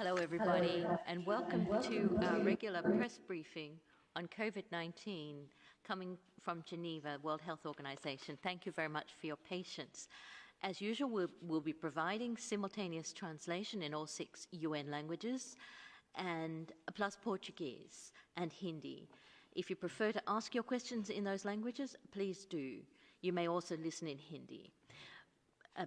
Hello, everybody, and welcome to our regular press briefing on COVID-19 coming from Geneva, World Health Organization. Thank you very much for your patience. As usual, we'll be providing simultaneous translation in all 6 UN languages, and plus Portuguese and Hindi. If you prefer to ask your questions in those languages, please do. You may also listen in Hindi.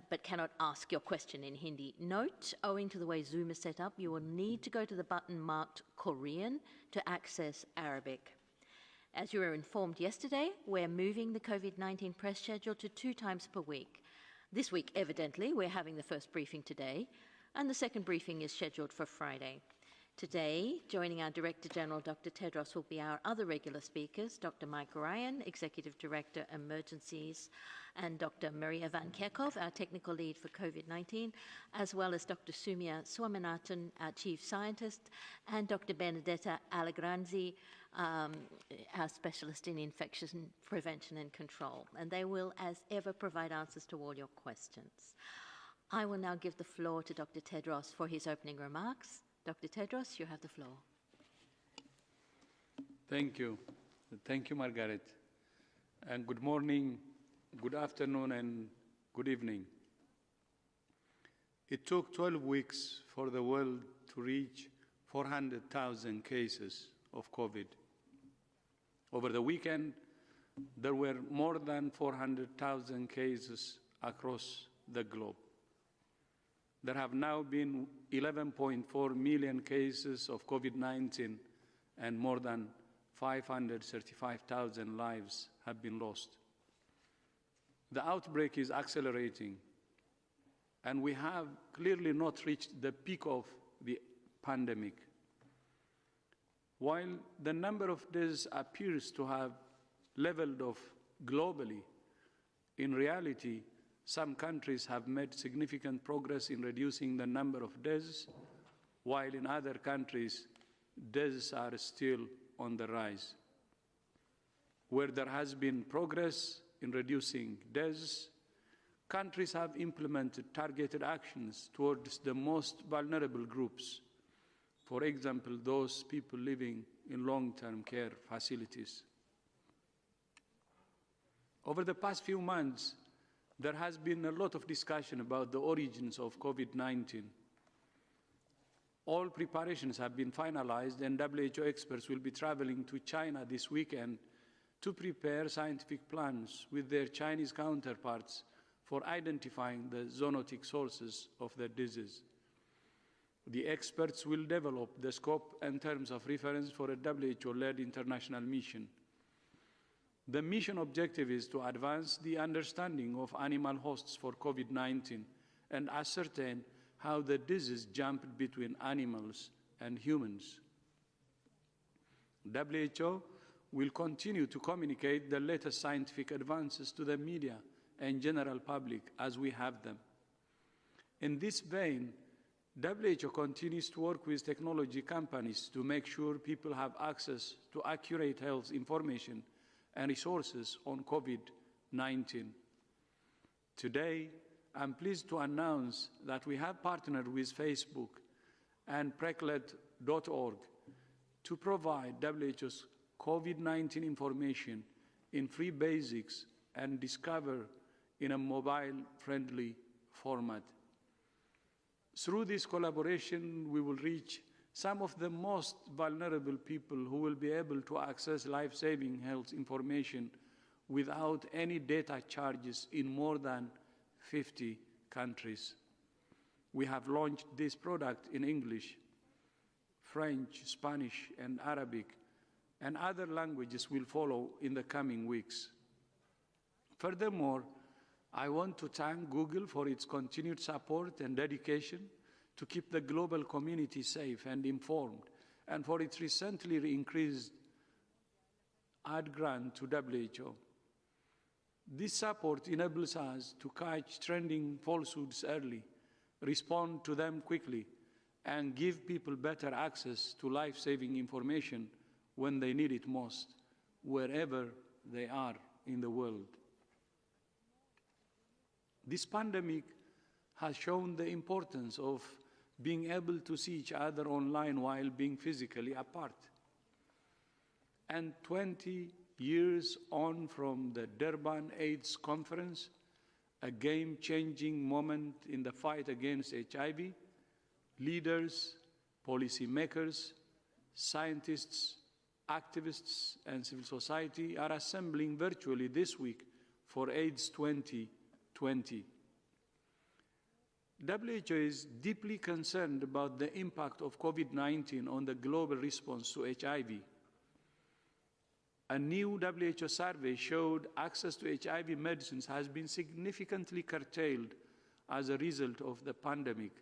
But cannot ask your question in Hindi. Note, owing to the way Zoom is set up, you will need to go to the button marked Korean to access Arabic. As you were informed yesterday, we're moving the COVID-19 press schedule to 2 times per week. This week, evidently, we're having the first briefing today, and the second briefing is scheduled for Friday. Today, joining our Director General, Dr. Tedros, will be our other regular speakers, Dr. Mike Ryan, Executive Director, Emergencies, and Dr. Maria Van Kerkhove, our Technical Lead for COVID-19, as well as Dr. Soumya Swaminathan, our Chief Scientist, and Dr. Benedetta Allegranzi, our Specialist in Infection Prevention and Control. And they will, as ever, provide answers to all your questions. I will now give the floor to Dr. Tedros for his opening remarks. Dr. Tedros, you have the floor. Thank you. Thank you, Margaret. And good morning, good afternoon, and good evening. It took 12 weeks for the world to reach 400,000 cases of COVID. Over the weekend, there were more than 400,000 cases across the globe. There have now been 11.4 million cases of COVID-19 and more than 535,000 lives have been lost. The outbreak is accelerating, and we have clearly not reached the peak of the pandemic. While the number of deaths appears to have leveled off globally, in reality, some countries have made significant progress in reducing the number of deaths, while in other countries, deaths are still on the rise. Where there has been progress in reducing deaths, countries have implemented targeted actions towards the most vulnerable groups. For example, those people living in long-term care facilities. Over the past few months, there has been a lot of discussion about the origins of COVID-19. All preparations have been finalized, and WHO experts will be traveling to China this weekend to prepare scientific plans with their Chinese counterparts for identifying the zoonotic sources of the disease. The experts will develop the scope and terms of reference for a WHO-led international mission. The mission objective is to advance the understanding of animal hosts for COVID-19 and ascertain how the disease jumped between animals and humans. WHO will continue to communicate the latest scientific advances to the media and general public as we have them. In this vein, WHO continues to work with technology companies to make sure people have access to accurate health information and resources on COVID-19. Today, I'm pleased to announce that we have partnered with Facebook and preclet.org to provide WHO's COVID-19 information in free basics and discover in a mobile-friendly format. Through this collaboration, we will reach some of the most vulnerable people who will be able to access life-saving health information without any data charges in more than 50 countries. We have launched this product in English, French, Spanish, and Arabic, and other languages will follow in the coming weeks. Furthermore, I want to thank Google for its continued support and dedication to keep the global community safe and informed, and for its recently increased ad grant to WHO. This support enables us to catch trending falsehoods early, respond to them quickly, and give people better access to life-saving information when they need it most, wherever they are in the world. This pandemic has shown the importance of being able to see each other online while being physically apart. And 20 years on from the Durban AIDS Conference, a game-changing moment in the fight against HIV, leaders, policymakers, scientists, activists, and civil society are assembling virtually this week for AIDS 2020. WHO is deeply concerned about the impact of COVID-19 on the global response to HIV. A new WHO survey showed access to HIV medicines has been significantly curtailed as a result of the pandemic.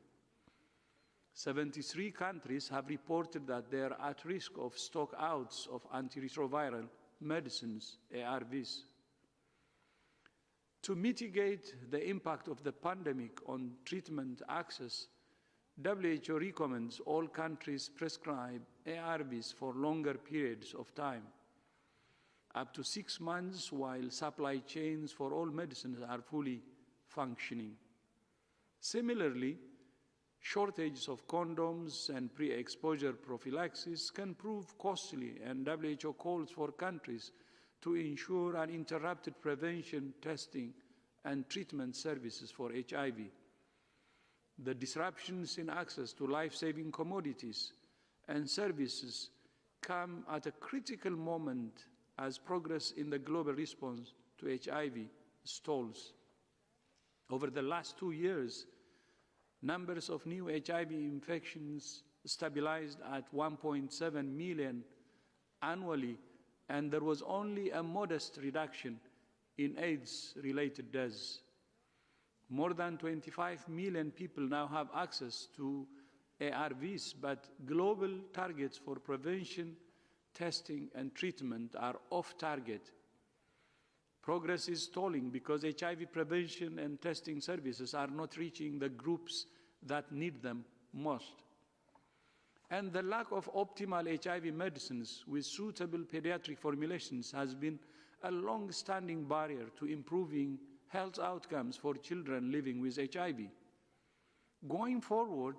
73 countries have reported that they are at risk of stockouts of antiretroviral medicines, ARVs. To mitigate the impact of the pandemic on treatment access, WHO recommends all countries prescribe ARVs for longer periods of time, up to 6 months, while supply chains for all medicines are fully functioning. Similarly, shortages of condoms and pre-exposure prophylaxis can prove costly, and WHO calls for countries to ensure uninterrupted prevention, testing, and treatment services for HIV. The disruptions in access to life-saving commodities and services come at a critical moment as progress in the global response to HIV stalls. Over the last 2 years, numbers of new HIV infections stabilized at 1.7 million annually, and there was only a modest reduction in AIDS-related deaths. More than 25 million people now have access to ARVs, but global targets for prevention, testing, and treatment are off target. Progress is stalling because HIV prevention and testing services are not reaching the groups that need them most. And the lack of optimal HIV medicines with suitable pediatric formulations has been a long-standing barrier to improving health outcomes for children living with HIV. Going forward,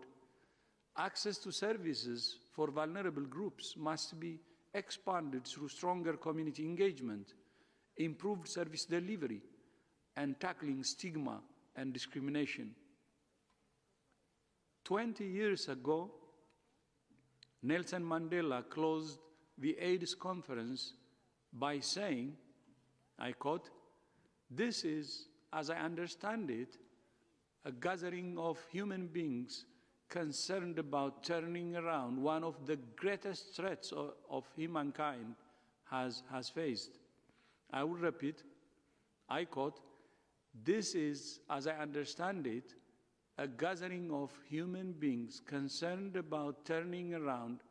access to services for vulnerable groups must be expanded through stronger community engagement, improved service delivery, and tackling stigma and discrimination. 20 years ago, Nelson Mandela closed the AIDS conference by saying, I quote, "This is, as I understand it, a gathering of human beings concerned about turning around one of the greatest threats of humankind has faced." I will repeat, I quote, "This is, as I understand it, a gathering of human beings concerned about turning around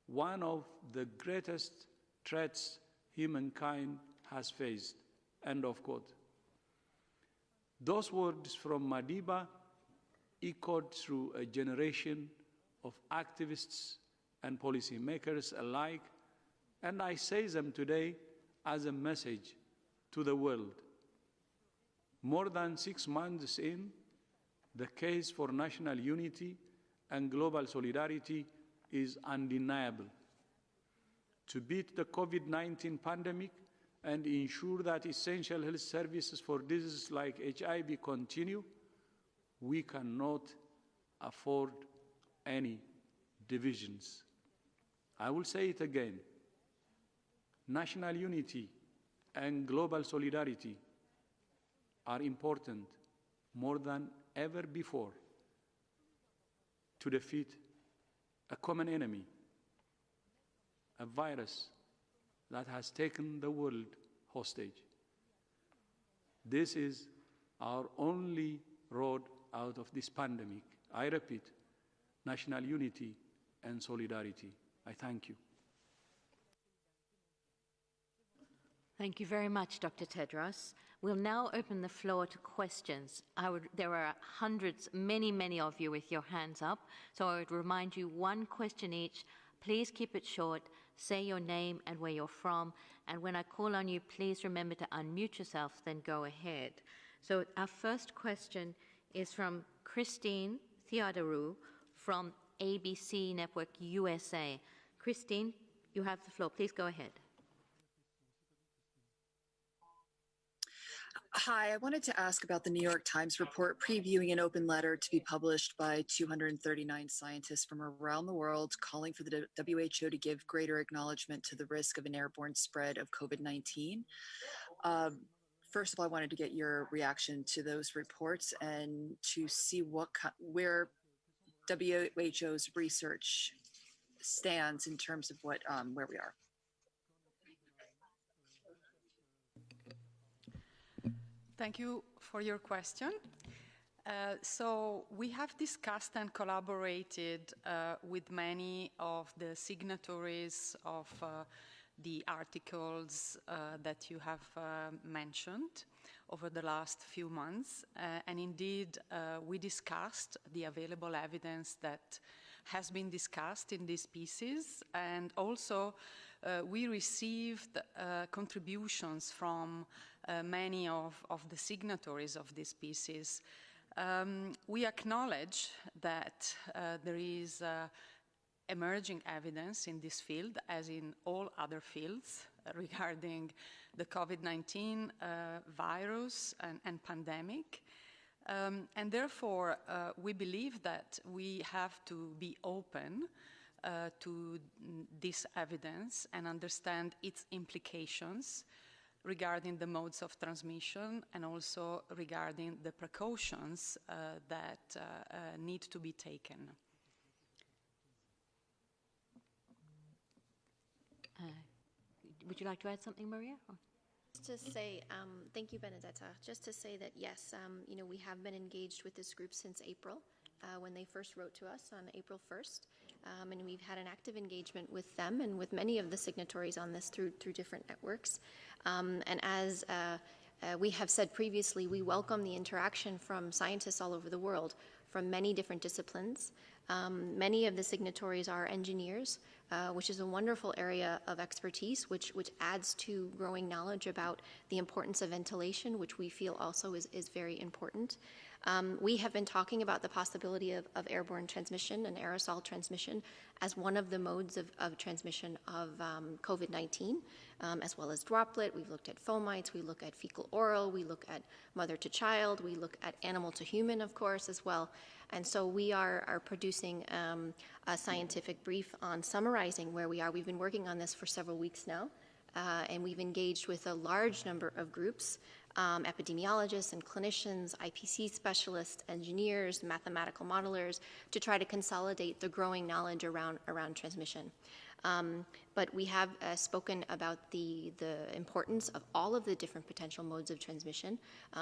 one of the greatest threats humankind has faced," end of quote. Those words from Madiba echoed through a generation of activists and policymakers alike, and I say them today as a message to the world. More than 6 months in, the case for national unity and global solidarity is undeniable. To beat the COVID-19 pandemic and ensure that essential health services for diseases like HIV continue, we cannot afford any divisions. I will say it again. National unity and global solidarity are important more than ever before to defeat a common enemy, a virus that has taken the world hostage. This is our only road out of this pandemic. I repeat, national unity and solidarity. I thank you. Thank you very much, Dr. Tedros. We'll now open the floor to questions. There are hundreds, many of you with your hands up, so I would remind you 1 question each. Please keep it short, say your name and where you're from, and when I call on you, please remember to unmute yourself, then go ahead. So our first question is from Christine Theodorou from ABC Network USA. Christine, you have the floor. Please go ahead. Hi, I wanted to ask about the New York Times report previewing an open letter to be published by 239 scientists from around the world calling for the WHO to give greater acknowledgement to the risk of an airborne spread of COVID-19. First of all, I wanted to get your reaction to those reports and to see where WHO's research stands in terms of where we are. Thank you for your question. So we have discussed and collaborated with many of the signatories of the articles that you have mentioned over the last few months. And indeed, we discussed the available evidence that has been discussed in these pieces, and also we received contributions from many of the signatories of these pieces. We acknowledge that there is emerging evidence in this field, as in all other fields, regarding the COVID-19 virus and pandemic. And therefore, we believe that we have to be open to this evidence and understand its implications regarding the modes of transmission and also regarding the precautions that need to be taken. Would you like to add something, Maria? Just to say, thank you, Benedetta. Just to say that yes, we have been engaged with this group since April, when they first wrote to us on April 1st, and we've had an active engagement with them and with many of the signatories on this through different networks. And as we have said previously, we welcome the interaction from scientists all over the world, from many different disciplines. Many of the signatories are engineers, which is a wonderful area of expertise, which adds to growing knowledge about the importance of ventilation, which we feel also is very important. We have been talking about the possibility of airborne transmission and aerosol transmission as one of the modes of transmission of COVID-19, as well as droplet. We've looked at fomites, we look at fecal oral, we look at mother to child, we look at animal to human, of course, as well. And so we are producing a scientific brief on summarizing where we are. We've been working on this for several weeks now, and we've engaged with a large number of groups, epidemiologists and clinicians, IPC specialists, engineers, mathematical modelers, to try to consolidate the growing knowledge around transmission. But we have spoken about the importance of all of the different potential modes of transmission.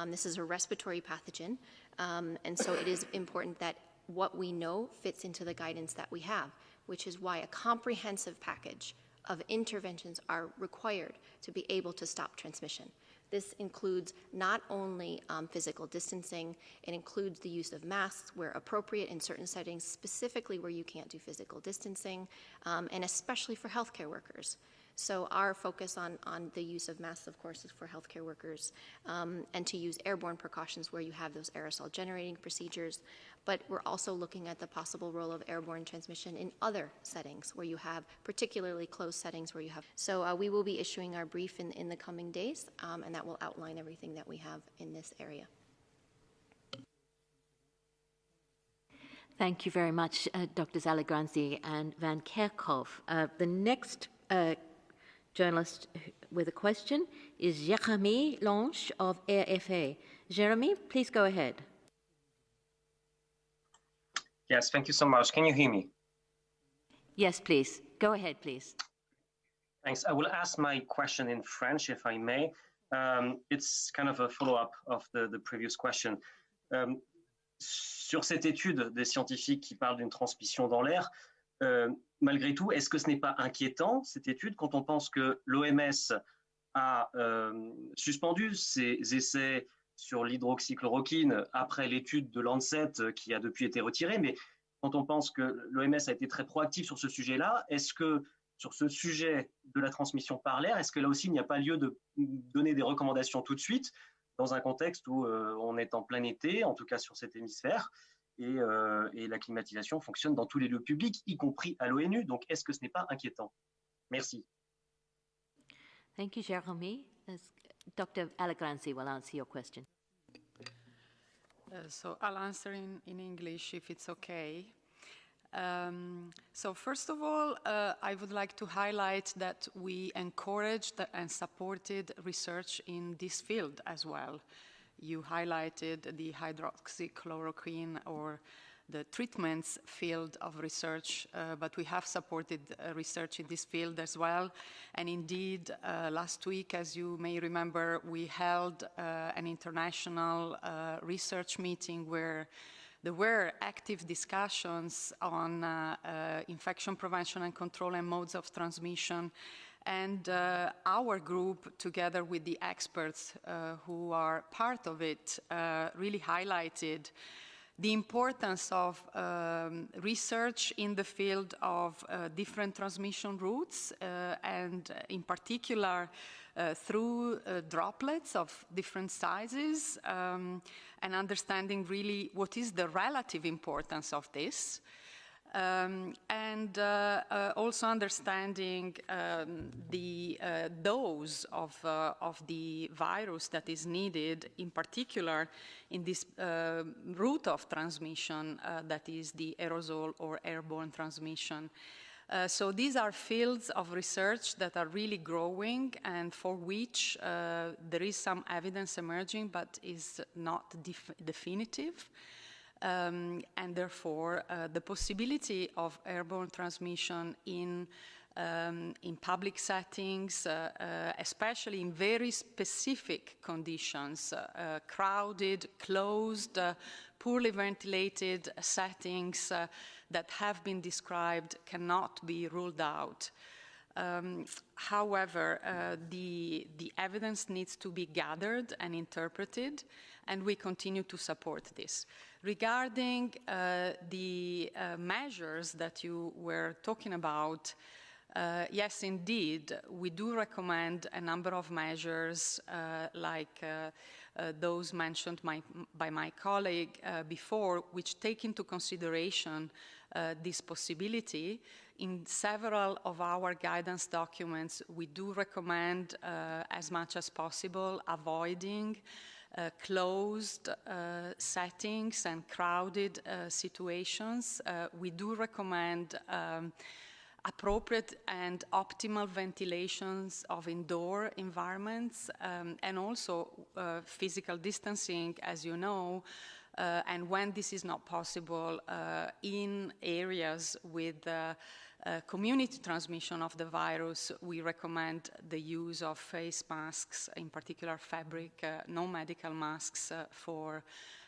This is a respiratory pathogen, and so it is important that what we know fits into the guidance that we have, which is why a comprehensive package of interventions are required to be able to stop transmission. This includes not only physical distancing, it includes the use of masks where appropriate in certain settings, specifically where you can't do physical distancing, and especially for healthcare workers. So our focus on the use of masks, of course, is for healthcare workers, and to use airborne precautions where you have those aerosol generating procedures. But we're also looking at the possible role of airborne transmission in other settings where you have particularly closed settings where you have. So we will be issuing our brief in the coming days, and that will outline everything that we have in this area. Thank you very much, Drs. Allegranzi and Van Kerkhoff. The next journalist with a question is Jérémy Lange of RFA. Jérémy, please go ahead. Yes, thank you so much. Can you hear me? Yes, please. Go ahead, please. Thanks. I will ask my question in French, if I may. It's kind of a follow-up of the previous question. Sur cette étude des scientifiques qui parlent d'une transmission dans l'air, malgré tout, est-ce que ce n'est pas inquiétant, cette étude, quand on pense que l'OMS a suspendu ses essais sur l'hydroxychloroquine après l'étude de Lancet qui a depuis été retirée, mais quand on pense que l'OMS a été très proactif sur ce sujet-là, est-ce que sur ce sujet de la transmission par l'air, est-ce que là aussi il n'y a pas lieu de donner des recommandations tout de suite dans un contexte où on est en plein été, en tout cas sur cet hémisphère? et la climatisation fonctionne dans tous les lieux publics, y compris à l'ONU. Donc, est-ce que ce n'est pas inquiétant? Merci. Thank you, Jeremy. Dr. Allegranzi will answer your question. So I'll answer in English if it's okay. So first of all, I would like to highlight that we encouraged and supported research in this field as well. You highlighted the hydroxychloroquine or the treatments field of research, but we have supported research in this field as well. And indeed, last week, as you may remember, we held an international research meeting where there were active discussions on infection prevention and control and modes of transmission. And our group, together with the experts who are part of it, really highlighted the importance of research in the field of different transmission routes, and in particular through droplets of different sizes, and understanding really what is the relative importance of this. And also understanding the dose of the virus that is needed, in particular in this route of transmission that is the aerosol or airborne transmission. So these are fields of research that are really growing and for which there is some evidence emerging but is not definitive. And therefore, the possibility of airborne transmission in public settings, especially in very specific conditions, crowded, closed, poorly ventilated settings that have been described cannot be ruled out. However, the evidence needs to be gathered and interpreted, and we continue to support this. Regarding the measures that you were talking about, yes, indeed, we do recommend a number of measures like those mentioned by my colleague before, which take into consideration this possibility. In several of our guidance documents, we do recommend as much as possible avoiding closed settings and crowded situations. We do recommend appropriate and optimal ventilations of indoor environments, and also physical distancing, as you know, and when this is not possible, in areas with community transmission of the virus, we recommend the use of face masks, in particular fabric, non-medical masks for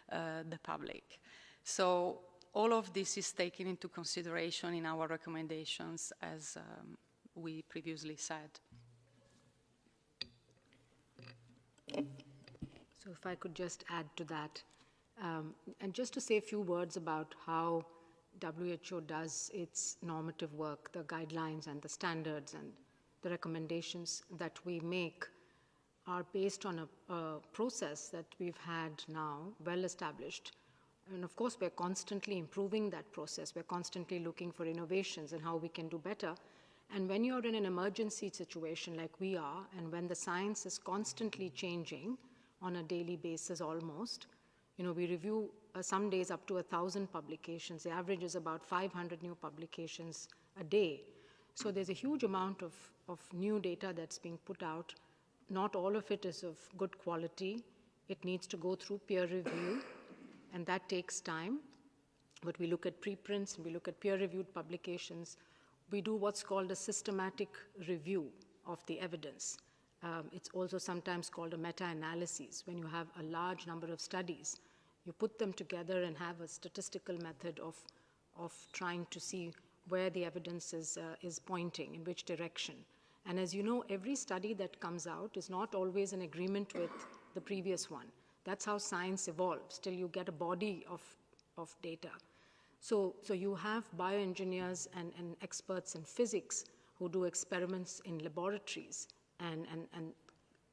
the public. So all of this is taken into consideration in our recommendations, as we previously said. So if I could just add to that, and just to say a few words about how WHO does its normative work, the guidelines and the standards and the recommendations that we make are based on a process that we've had now well established. And of course, we're constantly improving that process. We're constantly looking for innovations and how we can do better. And when you're in an emergency situation like we are, and when the science is constantly changing on a daily basis almost, we review some days up to 1,000 publications. The average is about 500 new publications a day. So there's a huge amount of new data that's being put out. Not all of it is of good quality. It needs to go through peer review, and that takes time. But we look at preprints, we look at peer-reviewed publications. We do what's called a systematic review of the evidence. It's also sometimes called a meta-analysis. When you have a large number of studies, you put them together and have a statistical method of trying to see where the evidence is pointing, in which direction. And as you know, every study that comes out is not always in agreement with the previous one. That's how science evolves, till you get a body of data. So you have bioengineers and experts in physics who do experiments in laboratories and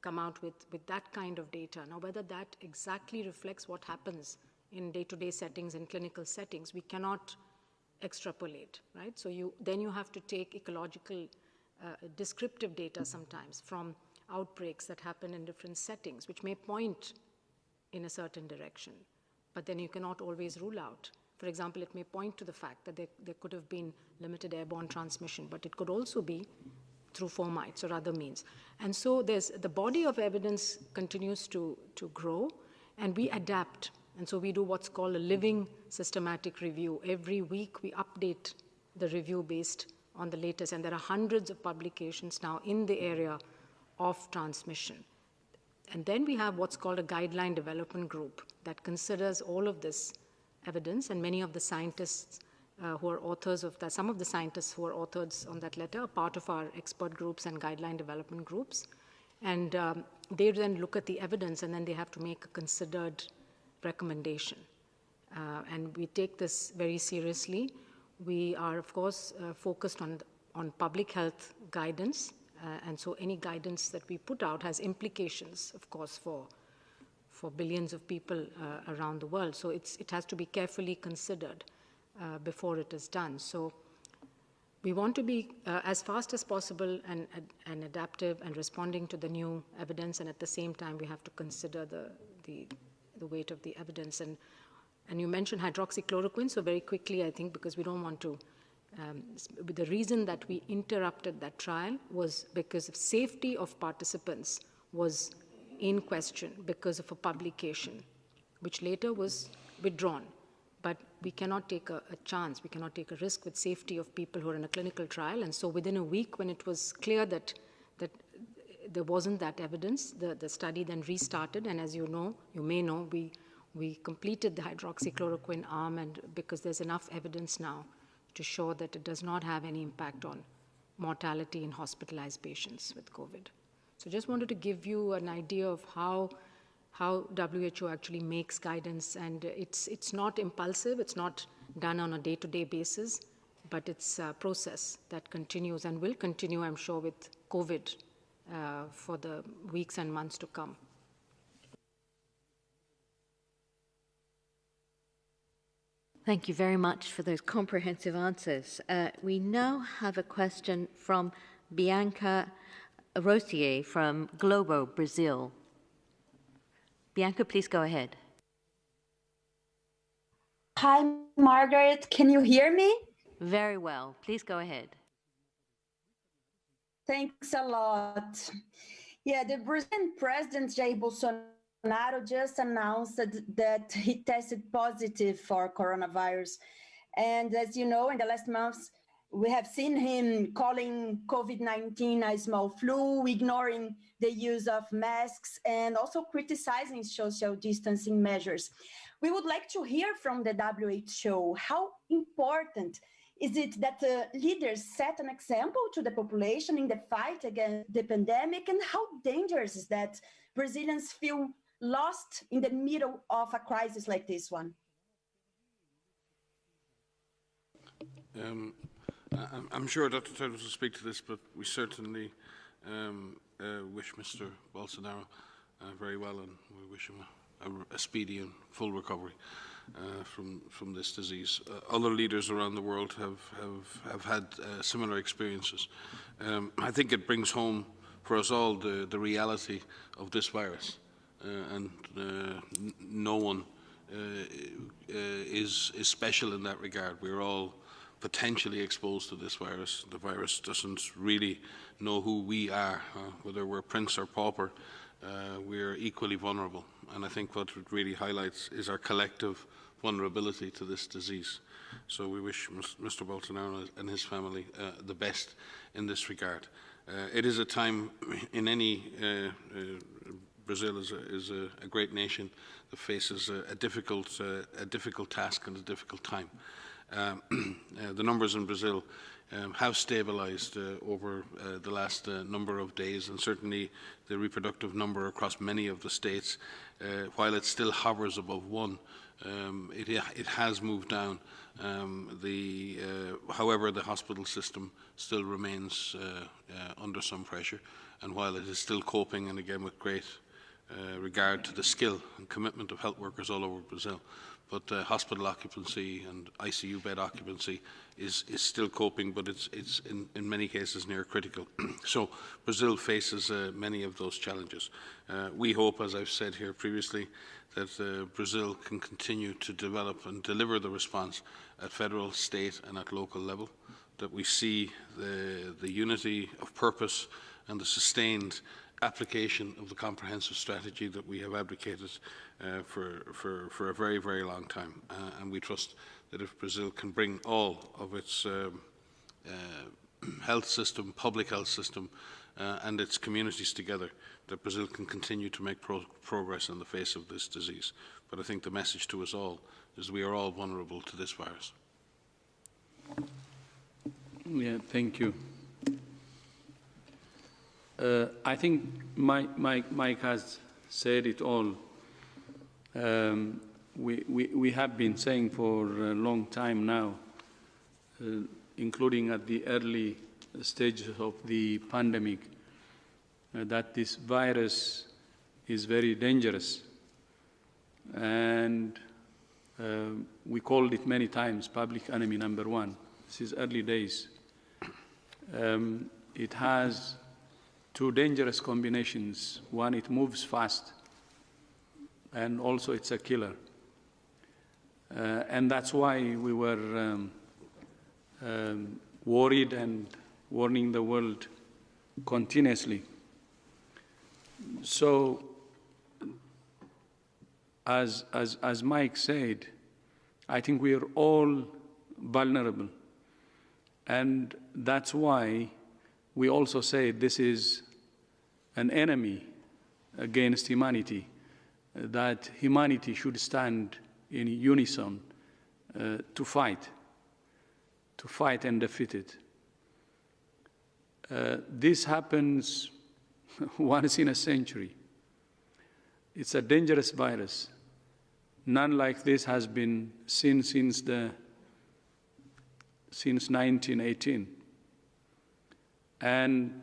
come out with that kind of data. Now, whether that exactly reflects what happens in day-to-day settings and clinical settings, we cannot extrapolate, right? So then you have to take ecological descriptive data sometimes from outbreaks that happen in different settings, which may point in a certain direction, but then you cannot always rule out. For example, it may point to the fact that there could have been limited airborne transmission, but it could also be through fomites or other means. And so the body of evidence continues to grow, and we adapt. And so we do what's called a living systematic review. Every week we update the review based on the latest, and there are hundreds of publications now in the area of transmission. And then we have what's called a guideline development group that considers all of this evidence, and many of the scientists who are authors of that, some of the scientists who are authors on that letter are part of our expert groups and guideline development groups. And they then look at the evidence, and then they have to make a considered recommendation. And we take this very seriously. We are, of course, focused on public health guidance, and so any guidance that we put out has implications, of course, for billions of people around the world. So it has to be carefully considered before it is done. So we want to be as fast as possible and adaptive and responding to the new evidence, and at the same time we have to consider the weight of the evidence. And you mentioned hydroxychloroquine, so very quickly, I think, because we don't want to, the reason that we interrupted that trial was because of safety of participants was in question because of a publication, which later was withdrawn. But we cannot take a chance, we cannot take a risk with safety of people who are in a clinical trial. And so within a week, when it was clear that there wasn't that evidence, the study then restarted. And as you know, you may know, we completed the hydroxychloroquine arm, and because there's enough evidence now to show that it does not have any impact on mortality in hospitalized patients with COVID. So just wanted to give you an idea of how WHO actually makes guidance, and it's not impulsive, it's not done on a day-to-day basis, but it's a process that continues and will continue, I'm sure, with COVID for the weeks and months to come. Thank you very much for those comprehensive answers. We now have a question from Bianca Rosier from Globo, Brazil. Bianca, please go ahead. Hi, Margaret. Can you hear me? Very well. Please go ahead. Thanks a lot. Yeah, the Brazilian President Jair Bolsonaro just announced that he tested positive for coronavirus. And as you know, in the last months, we have seen him calling COVID-19 a small flu, ignoring the use of masks, and also criticizing social distancing measures. We would like to hear from the WHO how important is it that leaders set an example to the population in the fight against the pandemic, and how dangerous is that Brazilians feel lost in the middle of a crisis like this one? I'm sure Dr. Tedros will speak to this, but we certainly wish Mr. Bolsonaro very well, and we wish him a speedy and full recovery from this disease. Other leaders around the world have had similar experiences. I think it brings home for us all the reality of this virus, and no one is special in that regard. We're all potentially exposed to this virus. The virus doesn't really know who we are, whether we're prince or pauper. We're equally vulnerable, and I think what it really highlights is our collective vulnerability to this disease. So we wish Mr. Bolsonaro and his family the best in this regard. It is a time in any Brazil is a great nation that faces a difficult task and a difficult time. The numbers in Brazil have stabilized over the last number of days, and certainly the reproductive number across many of the states, while it still hovers above 1, it has moved down. However, the hospital system still remains under some pressure, and while it is still coping, and again with great regard to the skill and commitment of health workers all over Brazil. But hospital occupancy and ICU bed occupancy is still coping, but it's in many cases near critical. So Brazil faces many of those challenges. We hope, as I've said here previously, that Brazil can continue to develop and deliver the response at federal, state and at local level, that we see the unity of purpose and the sustained application of the comprehensive strategy that we have advocated for a very, very long time. And we trust that if Brazil can bring all of its health system, public health system, and its communities together, that Brazil can continue to make progress in the face of this disease. But I think the message to us all is we are all vulnerable to this virus. Yeah, thank you. I think Mike has said it all. We have been saying for a long time now, including at the early stages of the pandemic, that this virus is very dangerous. And we called it many times public enemy number one. This is early days. It has two dangerous combinations. One, it moves fast, and also it's a killer. And that's why we were worried and warning the world continuously. So, as Mike said, I think we are all vulnerable. And that's why we also say this is an enemy against humanity, that humanity should stand in unison to fight and defeat it. This happens once in a century. It's a dangerous virus. None like this has been seen since 1918. And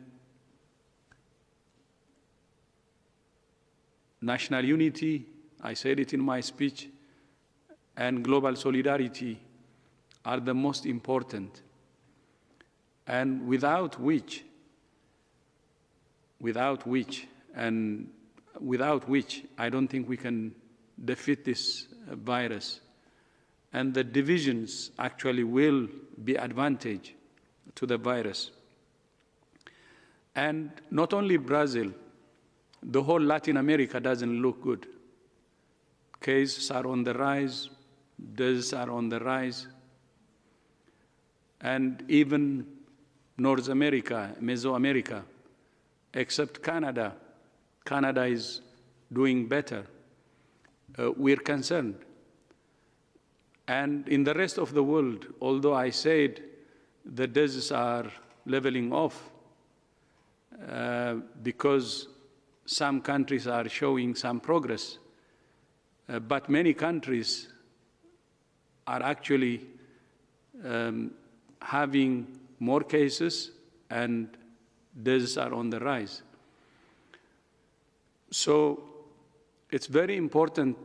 national unity, I said it in my speech, and global solidarity are the most important, and without which I don't think we can defeat this virus. And the divisions actually will be advantage to the virus. And not only Brazil, the whole Latin America doesn't look good. Cases are on the rise, deaths are on the rise, and even North America, Mesoamerica, except Canada. Canada is doing better. We're concerned. And in the rest of the world, although I said the deaths are leveling off, because some countries are showing some progress, but many countries are actually having more cases and deaths are on the rise. So it's very important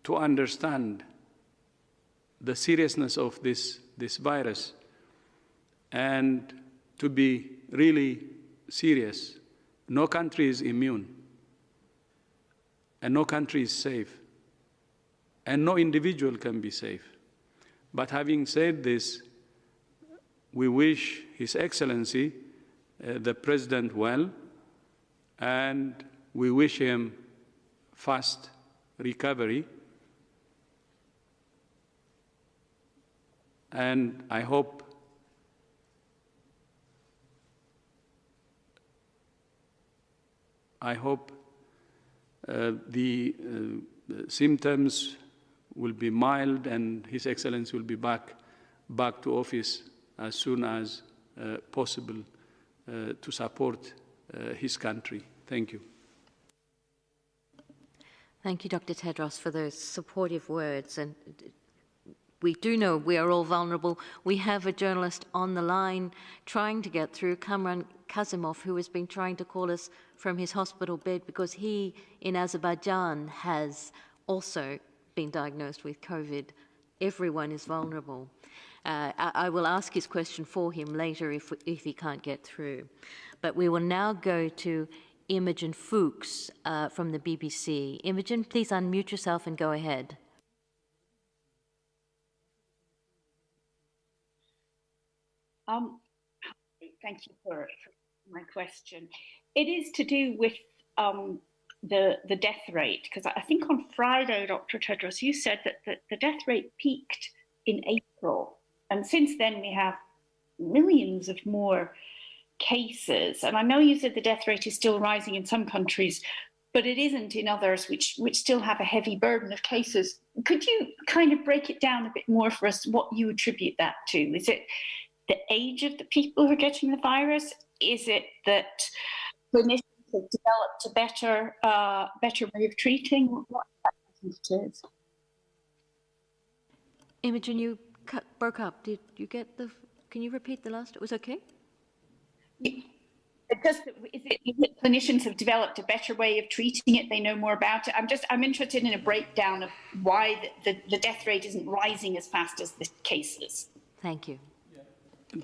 to understand the seriousness of this virus and to be really serious. No country is immune, and no country is safe, and no individual can be safe. But having said this, we wish His Excellency, the President, well, and we wish him fast recovery. And I hope the symptoms will be mild and His Excellency will be back to office as soon as possible to support his country. Thank you. Thank you, Dr. Tedros, for those supportive words. And we do know we are all vulnerable. We have a journalist on the line trying to get through. Kamran Kazimov, who has been trying to call us from his hospital bed because he, in Azerbaijan, has also been diagnosed with COVID. Everyone is vulnerable. I will ask his question for him later if he can't get through. But we will now go to Imogen Fuchs from the BBC. Imogen, please unmute yourself and go ahead. Thank you for my question. It is to do with the death rate, because I think on Friday, Dr. Tedros, you said that the death rate peaked in April, and since then we have millions of more cases. And I know you said the death rate is still rising in some countries, but it isn't in others which still have a heavy burden of cases. Could you kind of break it down a bit more for us, what you attribute that to? Is it the age of the people who are getting the virus? Is it that clinicians have developed a better way of treating? What do you think it is? Imogen, you broke up. Did you get the? Can you repeat the last? It was okay. Is it clinicians have developed a better way of treating it? They know more about it. I'm interested in a breakdown of why the death rate isn't rising as fast as the cases. Thank you.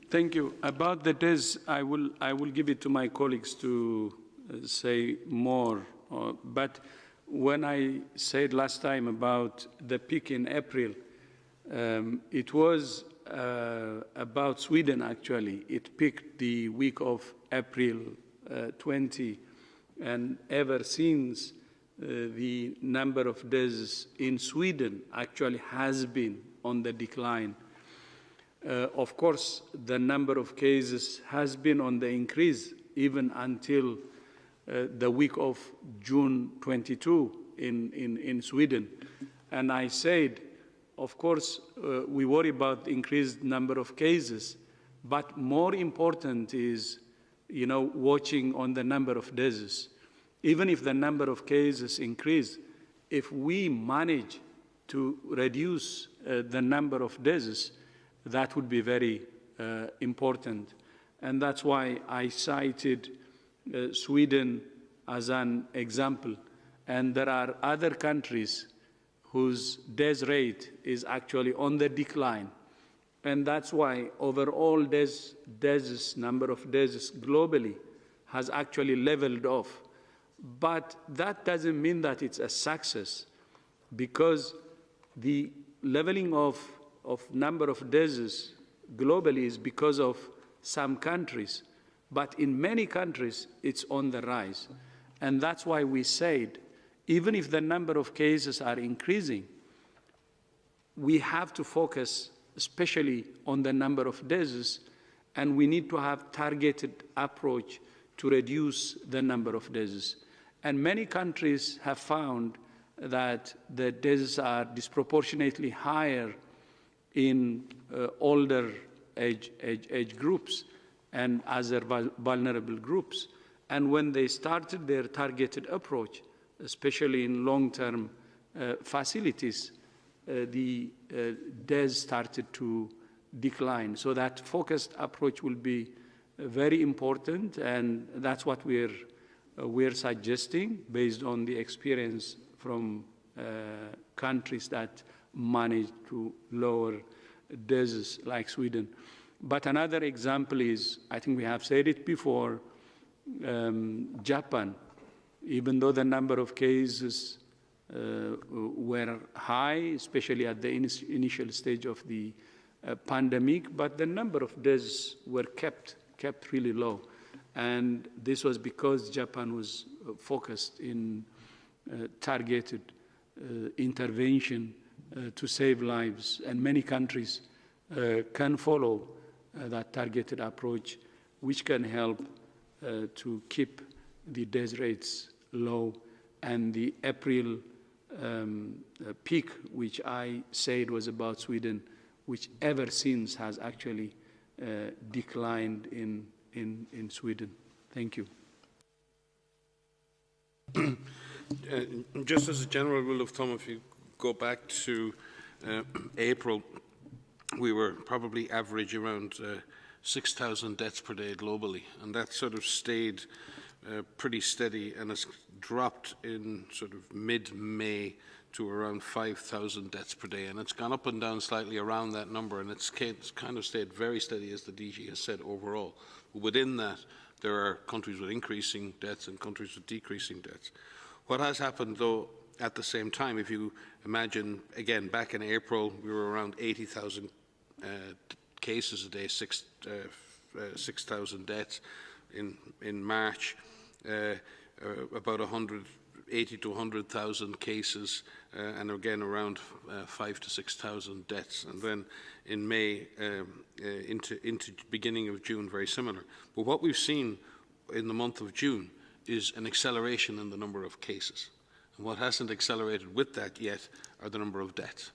Thank you. About the deaths, I will give it to my colleagues to say more. But when I said last time about the peak in April, it was about Sweden, actually. It peaked the week of April 20, and ever since, the number of deaths in Sweden actually has been on the decline. Of course, the number of cases has been on the increase even until the week of June 22 in Sweden. And I said, of course, we worry about the increased number of cases, but more important is, watching on the number of deaths. Even if the number of cases increase, if we manage to reduce the number of deaths, that would be very important. And that's why I cited Sweden as an example. And there are other countries whose death rate is actually on the decline. And that's why overall number of deaths globally has actually leveled off. But that doesn't mean that it's a success, because the leveling of number of deaths globally is because of some countries, but in many countries it's on the rise. And that's why we said, even if the number of cases are increasing, we have to focus especially on the number of deaths, and we need to have targeted approach to reduce the number of deaths. And many countries have found that the deaths are disproportionately higher in older age groups and other vulnerable groups. And when they started their targeted approach, especially in long-term facilities, the deaths started to decline. So that focused approach will be very important, and that's what we're suggesting based on the experience from countries that managed to lower deaths like Sweden. But another example is, I think we have said it before, Japan. Even though the number of cases were high, especially at the initial stage of the pandemic, but the number of deaths were kept really low. And this was because Japan was focused in targeted intervention to save lives. And many countries can follow that targeted approach, which can help to keep the death rates low. And the April peak, which I said was about Sweden, which ever since has actually declined in Sweden. Thank you. Just as a general rule of thumb, if you go back to April, we were probably average around 6,000 deaths per day globally, and that sort of stayed pretty steady and has dropped in sort of mid-May to around 5,000 deaths per day, and it's gone up and down slightly around that number, and it's kind of stayed very steady, as the DG has said, overall. But within that, there are countries with increasing deaths and countries with decreasing deaths. What has happened, though, at the same time, if you imagine, again, back in April, we were around 80,000 cases a day, 6,000 deaths. In March, about 80 to 100,000 cases, and again around 5,000 to 6,000 deaths. And then in May, into beginning of June, very similar. But what we've seen in the month of June is an acceleration in the number of cases. And what hasn't accelerated with that yet are the number of deaths.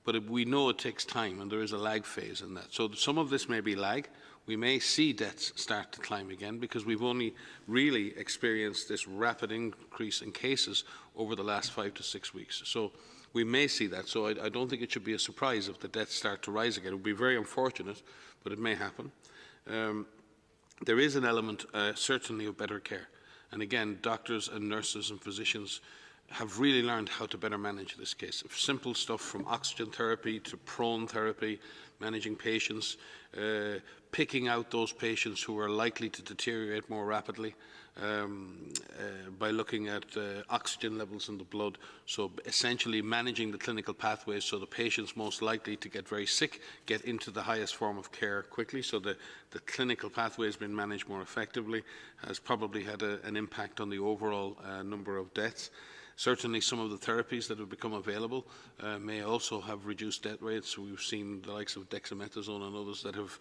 But we know it takes time, and there is a lag phase in that. So some of this may be lag. We may see deaths start to climb again because we've only really experienced this rapid increase in cases over the last 5 to 6 weeks. So we may see that. So I don't think it should be a surprise if the deaths start to rise again. It would be very unfortunate, but it may happen. There is an element, certainly, of better care. And again, doctors and nurses and physicians have really learned how to better manage this case. Simple stuff from oxygen therapy to prone therapy, managing patients, picking out those patients who are likely to deteriorate more rapidly by looking at oxygen levels in the blood. So essentially managing the clinical pathways so the patients most likely to get very sick get into the highest form of care quickly. So the clinical pathway has been managed more effectively, has probably had an impact on the overall number of deaths. Certainly some of the therapies that have become available may also have reduced death rates. We've seen the likes of dexamethasone and others that have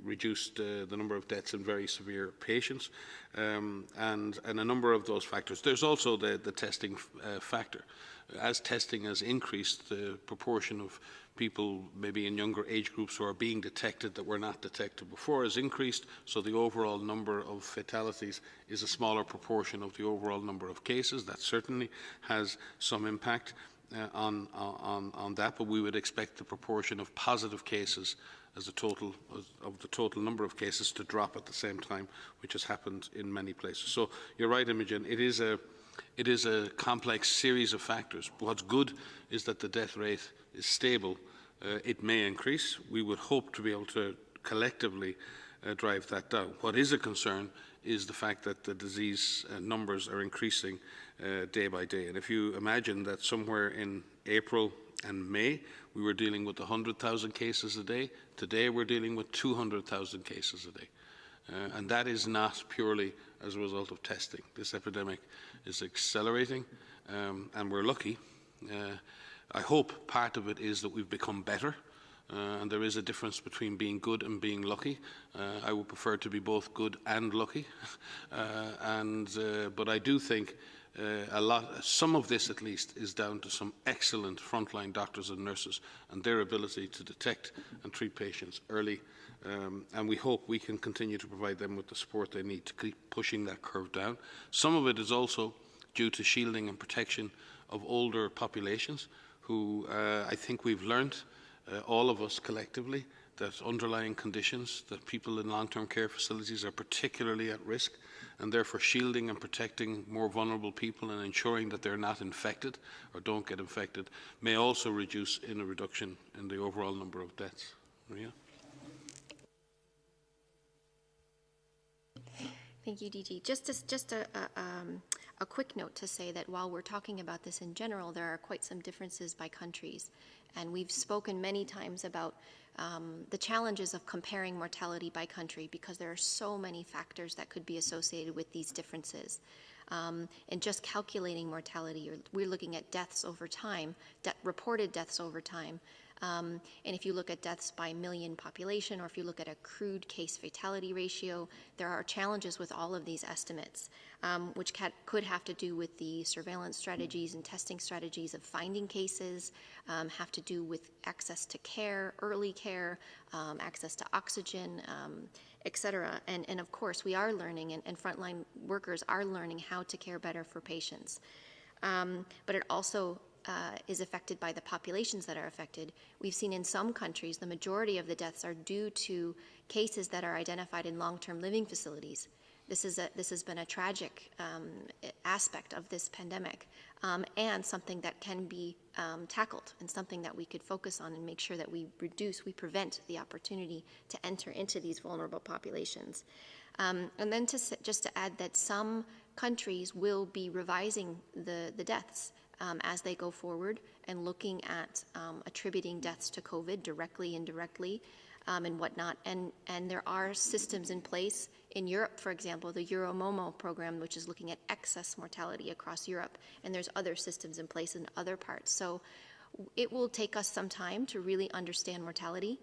reduced the number of deaths in very severe patients, and a number of those factors. There's also the testing factor. As testing has increased, the proportion of people maybe in younger age groups who are being detected that were not detected before has increased, so the overall number of fatalities is a smaller proportion of the overall number of cases. That certainly has some impact on that, but we would expect the proportion of positive cases as the total number of cases to drop at the same time, which has happened in many places. So you're right, Imogen, it is a complex series of factors. But what's good is that the death rate is stable. It may increase. We would hope to be able to collectively drive that down. What is a concern is the fact that the disease numbers are increasing day by day. And if you imagine that somewhere in April and May, we were dealing with 100,000 cases a day, today we're dealing with 200,000 cases a day. And that is not purely as a result of testing. This epidemic is accelerating, and we're lucky. I hope part of it is that we've become better, and there is a difference between being good and being lucky. I would prefer to be both good and lucky, but I do think some of this at least is down to some excellent frontline doctors and nurses and their ability to detect and treat patients early, and we hope we can continue to provide them with the support they need to keep pushing that curve down. Some of it is also due to shielding and protection of older populations who I think we've learned, all of us collectively, that underlying conditions, that people in long-term care facilities are particularly at risk, and therefore shielding and protecting more vulnerable people and ensuring that they're not infected or don't get infected may also reduce in a reduction in the overall number of deaths. Maria? Thank you, DG. Just a quick note to say that while we're talking about this in general, there are quite some differences by countries. And we've spoken many times about the challenges of comparing mortality by country because there are so many factors that could be associated with these differences. And just calculating mortality, we're looking at deaths over time, reported deaths over time. And if you look at deaths by million population, or if you look at a crude case fatality ratio, there are challenges with all of these estimates, which could have to do with the surveillance strategies and testing strategies of finding cases, have to do with access to care, early care, access to oxygen, et cetera. And of course, we are learning, and frontline workers are learning how to care better for patients. But it also is affected by the populations that are affected. We've seen in some countries the majority of the deaths are due to cases that are identified in long-term living facilities. This has been a tragic aspect of this pandemic, and something that can be tackled, and something that we could focus on and make sure that we prevent the opportunity to enter into these vulnerable populations. And then just to add that some countries will be revising the deaths as they go forward and looking at attributing deaths to COVID directly, indirectly, and whatnot. And there are systems in place in Europe, for example, the Euromomo program, which is looking at excess mortality across Europe, and there's other systems in place in other parts. So it will take us some time to really understand mortality.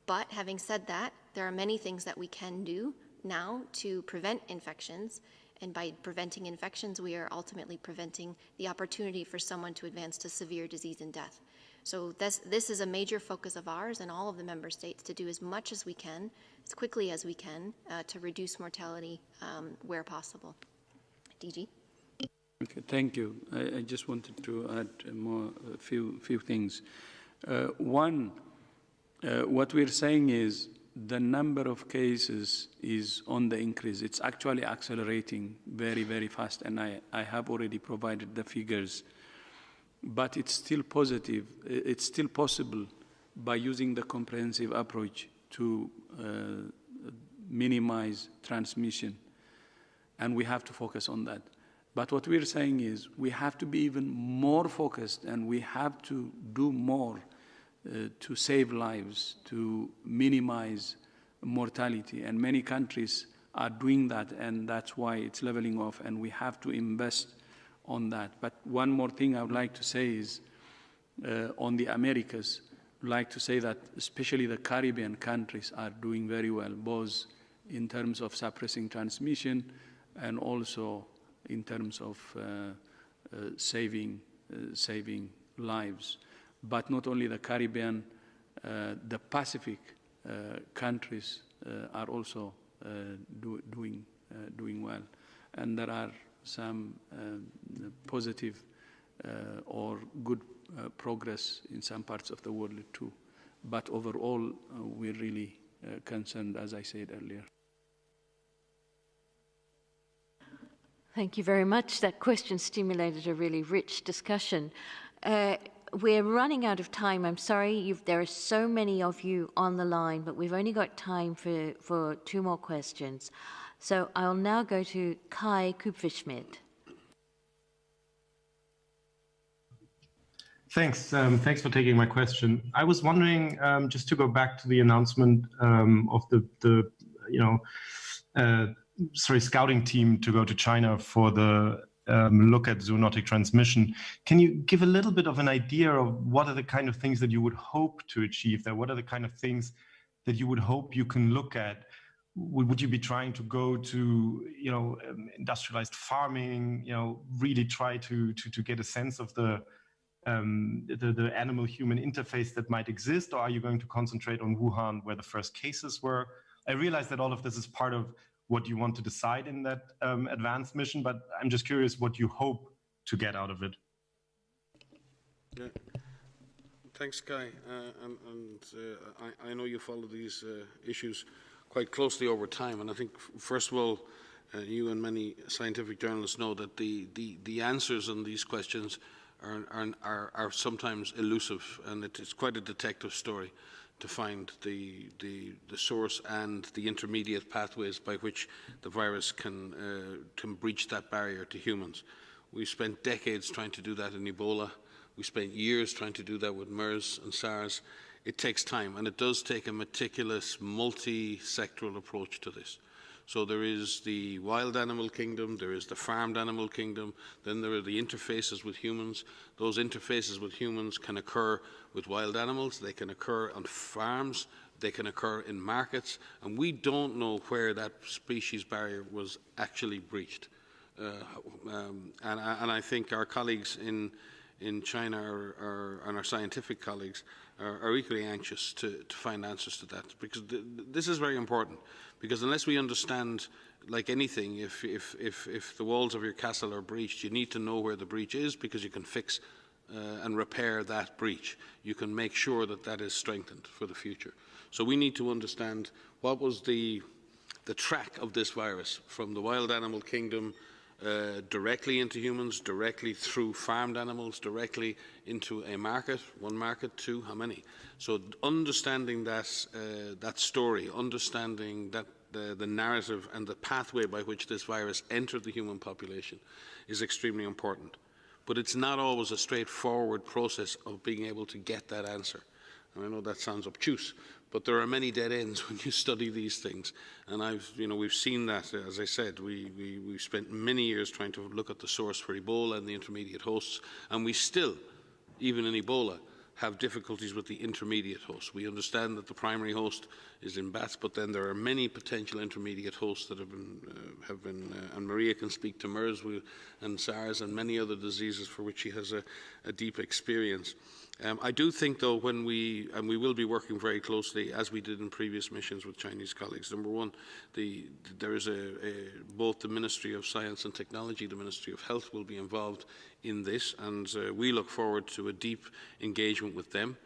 But having said that, there are many things that we can do now to prevent infections. And by preventing infections, we are ultimately preventing the opportunity for someone to advance to severe disease and death. So this is a major focus of ours and all of the member states, to do as much as we can, as quickly as we can, to reduce mortality where possible. DG? Okay, thank you. I just wanted to add a few things. One, what we're saying is the number of cases is on the increase. It's actually accelerating very, very fast, and I have already provided the figures. But it's still positive. It's still possible by using the comprehensive approach to minimize transmission, and we have to focus on that. But what we're saying is we have to be even more focused, and we have to do more to save lives, to minimize mortality. And many countries are doing that, and that's why it's leveling off, and we have to invest on that. But one more thing I would like to say is on the Americas, I'd like to say that especially the Caribbean countries are doing very well, both in terms of suppressing transmission and also in terms of saving lives. But not only the Caribbean, the Pacific countries are also doing well. And there are some positive or good progress in some parts of the world too. But overall, we're really concerned, as I said earlier. Thank you very much. That question stimulated a really rich discussion. We're running out of time. I'm sorry, there are so many of you on the line, but we've only got time for 2 more questions. So I'll now go to Kai Kupferschmidt. Thanks. Thanks for taking my question. I was wondering, just to go back to the announcement of the scouting team to go to China for the look at zoonotic transmission. Can you give a little bit of an idea of what are the kind of things that you would hope to achieve there? What are the kind of things that you would hope you can look at? Would you be trying to go to, industrialized farming, really try to get a sense of the animal-human interface that might exist, or are you going to concentrate on Wuhan, where the first cases were? I realize that all of this is part of what you want to decide in that advanced mission, but I'm just curious what you hope to get out of it. Yeah. Thanks, Kai. I know you follow these issues quite closely over time, and I think, first of all, you and many scientific journalists know that the answers on these questions are sometimes elusive, and it is quite a detective story to find the source and the intermediate pathways by which the virus can breach that barrier to humans. We spent decades trying to do that in Ebola. We spent years trying to do that with MERS and SARS. It takes time, and it does take a meticulous, multi-sectoral approach to this. So there is the wild animal kingdom, there is the farmed animal kingdom, then there are the interfaces with humans. Those interfaces with humans can occur with wild animals, they can occur on farms, they can occur in markets, and we don't know where that species barrier was actually breached. And I think our colleagues in China and our scientific colleagues are equally anxious to find answers to that, because this is very important. Because unless we understand like anything, if the walls of your castle are breached, you need to know where the breach is, because you can fix and repair that breach. You can make sure that that is strengthened for the future. So we need to understand what was the track of this virus from the wild animal kingdom directly into humans, directly through farmed animals, directly into a market, one market, two, how many? So understanding that story, understanding that the narrative and the pathway by which this virus entered the human population is extremely important. But it's not always a straightforward process of being able to get that answer. And I know that sounds obtuse, but there are many dead ends when you study these things. And we've seen that, as I said, we've spent many years trying to look at the source for Ebola and the intermediate hosts, and we still, even in Ebola, have difficulties with the intermediate hosts. We understand that the primary host is in bats, but then there are many potential intermediate hosts that have been and Maria can speak to MERS and SARS and many other diseases for which she has a deep experience. I do think, though, and we will be working very closely, as we did in previous missions with Chinese colleagues. Number one, there is both the Ministry of Science and Technology, the Ministry of Health will be involved in this, and we look forward to a deep engagement with them,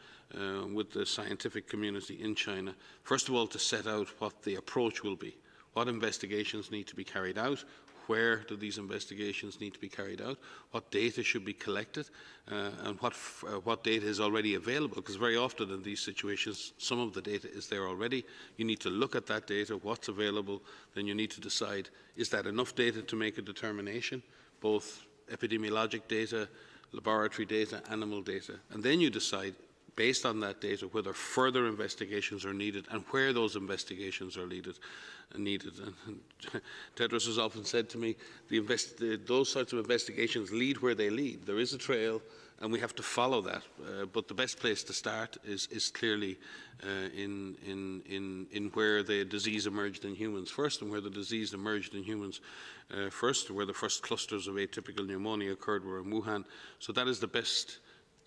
with the scientific community in China. First of all, to set out what the approach will be, what investigations need to be carried out, where do these investigations need to be carried out, what data should be collected, and what data is already available, because very often in these situations some of the data is there already. You need to look at that data, what's available, then you need to decide, is that enough data to make a determination, both epidemiologic data, laboratory data, animal data, and then you decide, based on that data, whether further investigations are needed and where those investigations are needed. And Tedros has often said to me, those sorts of investigations lead where they lead. There is a trail, and we have to follow that. But the best place to start is clearly in where the disease emerged in humans first, and where the disease emerged in humans first, where the first clusters of atypical pneumonia occurred were in Wuhan. So that is the best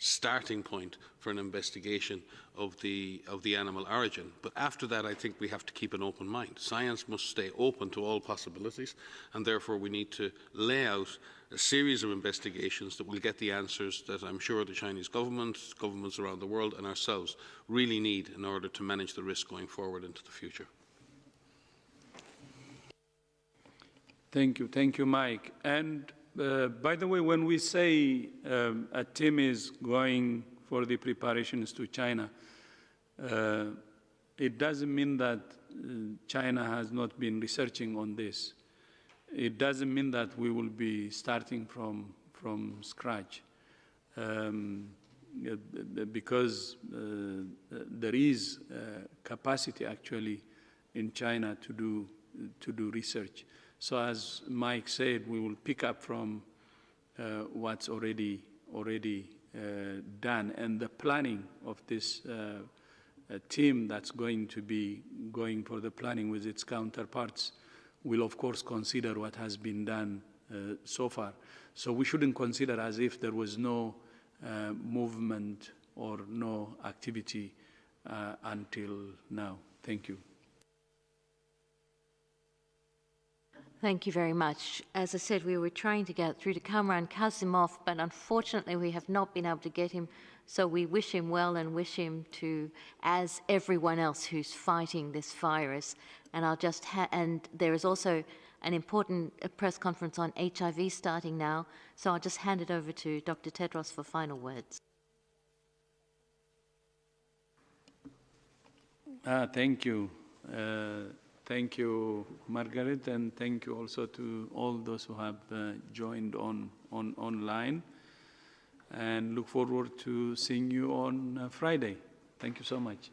starting point for an investigation of the animal origin. But after that, I think we have to keep an open mind. Science must stay open to all possibilities, and therefore we need to lay out a series of investigations that will get the answers that I'm sure the Chinese government, governments around the world, and ourselves really need in order to manage the risk going forward into the future. Thank you, Mike. And by the way, when we say a team is going for the preparations to China, it doesn't mean that China has not been researching on this. It doesn't mean that we will be starting from scratch, because there is capacity actually in China to do research. So as Mike said, we will pick up from what's already done, and the planning of this team that's going to be going for the planning with its counterparts will of course consider what has been done so far. So we shouldn't consider as if there was no movement or no activity until now. Thank you. Thank you very much. As I said, we were trying to get through to Kamran Kasimov, but unfortunately we have not been able to get him. So we wish him well and wish him to, as everyone else who's fighting this virus. And and there is also an important press conference on HIV starting now. So I'll just hand it over to Dr. Tedros for final words. Thank you. Thank you, Margaret, and thank you also to all those who have joined online. And look forward to seeing you on Friday. Thank you so much.